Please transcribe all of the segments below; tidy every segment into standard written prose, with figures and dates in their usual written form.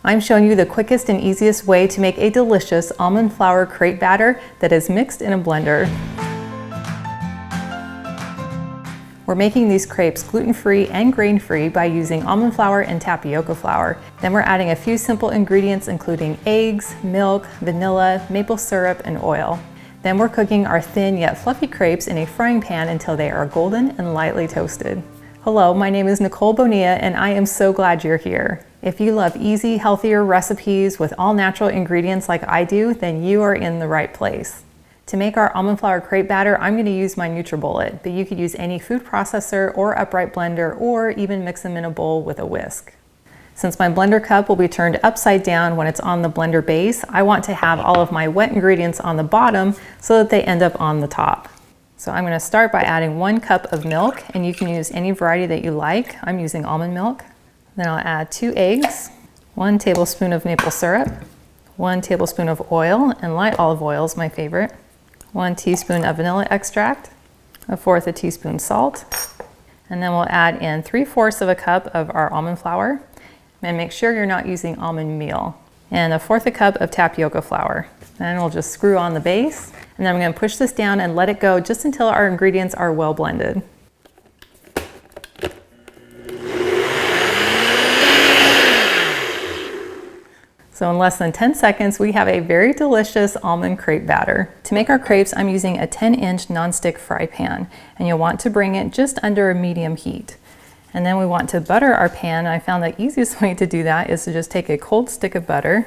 I'm showing you the quickest and easiest way to make a delicious almond flour crepe batter that is mixed in a blender. We're making these crepes gluten-free and grain-free by using almond flour and tapioca flour. Then we're adding a few simple ingredients including eggs, milk, vanilla, maple syrup, and oil. Then we're cooking our thin yet fluffy crepes in a frying pan until they are golden and lightly toasted. Hello, my name is Nicole Bonilla and I am so glad you're here. If you love easy, healthier recipes with all natural ingredients like I do, then you are in the right place. To make our almond flour crepe batter, I'm going to use my NutriBullet, but you could use any food processor or upright blender or even mix them in a bowl with a whisk. Since my blender cup will be turned upside down when it's on the blender base, I want to have all of my wet ingredients on the bottom so that they end up on the top. So I'm going to start by adding 1 cup of milk, and you can use any variety that you like. I'm using almond milk. Then I'll add 2 eggs, 1 tablespoon of maple syrup, 1 tablespoon of oil, and light olive oil is my favorite, 1 teaspoon of vanilla extract, 1/4 teaspoon salt, and then we'll add in 3/4 of a cup of our almond flour. And make sure you're not using almond meal, and 1/4 cup of tapioca flour. Then we'll just screw on the base, and then I'm going to push this down and let it go just until our ingredients are well blended. So in less than 10 seconds, we have a very delicious almond crepe batter. To make our crepes, I'm using a 10-inch nonstick fry pan, and you'll want to bring it just under a medium heat. And then we want to butter our pan. I found the easiest way to do that is to just take a cold stick of butter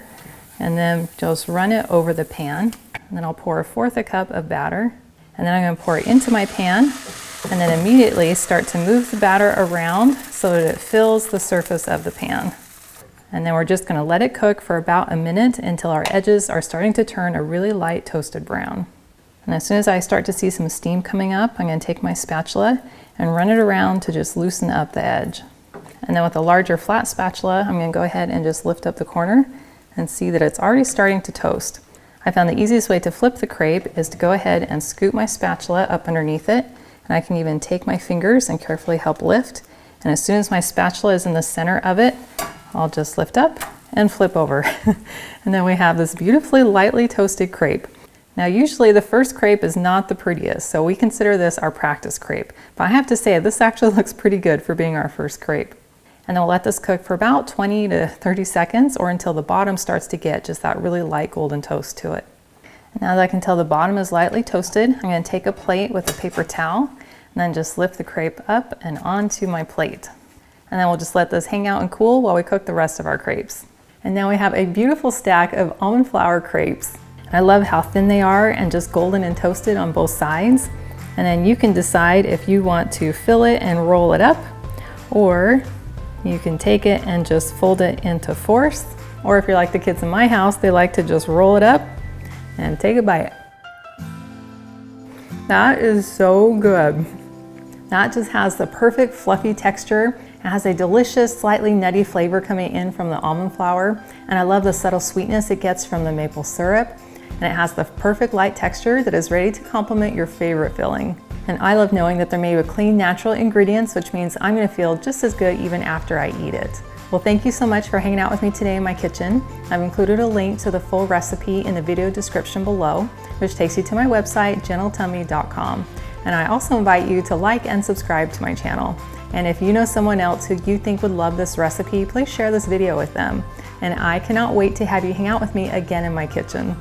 and then just run it over the pan. And then I'll pour 1/4 cup of batter, and then I'm going to pour it into my pan, and then immediately start to move the batter around so that it fills the surface of the pan. And then we're just going to let it cook for about a minute until our edges are starting to turn a really light toasted brown. And as soon as I start to see some steam coming up, I'm going to take my spatula and run it around to just loosen up the edge. And then with a larger flat spatula, I'm going to go ahead and just lift up the corner and see that it's already starting to toast. I found the easiest way to flip the crepe is to go ahead and scoop my spatula up underneath it, and I can even take my fingers and carefully help lift. And as soon as my spatula is in the center of it, I'll just lift up and flip over. And then we have this beautifully lightly toasted crepe. Now usually the first crepe is not the prettiest, so we consider this our practice crepe. But I have to say this actually looks pretty good for being our first crepe. And then we'll let this cook for about 20 to 30 seconds or until the bottom starts to get just that really light golden toast to it. And now that I can tell the bottom is lightly toasted, I'm going to take a plate with a paper towel and then just lift the crepe up and onto my plate. And then we'll just let this hang out and cool while we cook the rest of our crepes. And now we have a beautiful stack of almond flour crepes. I love how thin they are and just golden and toasted on both sides. And then you can decide if you want to fill it and roll it up, or you can take it and just fold it into fours. Or if you're like the kids in my house, they like to just roll it up and take a bite. That is so good. That just has the perfect fluffy texture. It has a delicious, slightly nutty flavor coming in from the almond flour, and I love the subtle sweetness it gets from the maple syrup, and it has the perfect light texture that is ready to complement your favorite filling. And I love knowing that they're made with clean, natural ingredients, which means I'm going to feel just as good even after I eat it. Well, thank you so much for hanging out with me today in my kitchen. I've included a link to the full recipe in the video description below, which takes you to my website, gentletummy.com. And I also invite you to like and subscribe to my channel. And if you know someone else who you think would love this recipe, please share this video with them. And I cannot wait to have you hang out with me again in my kitchen.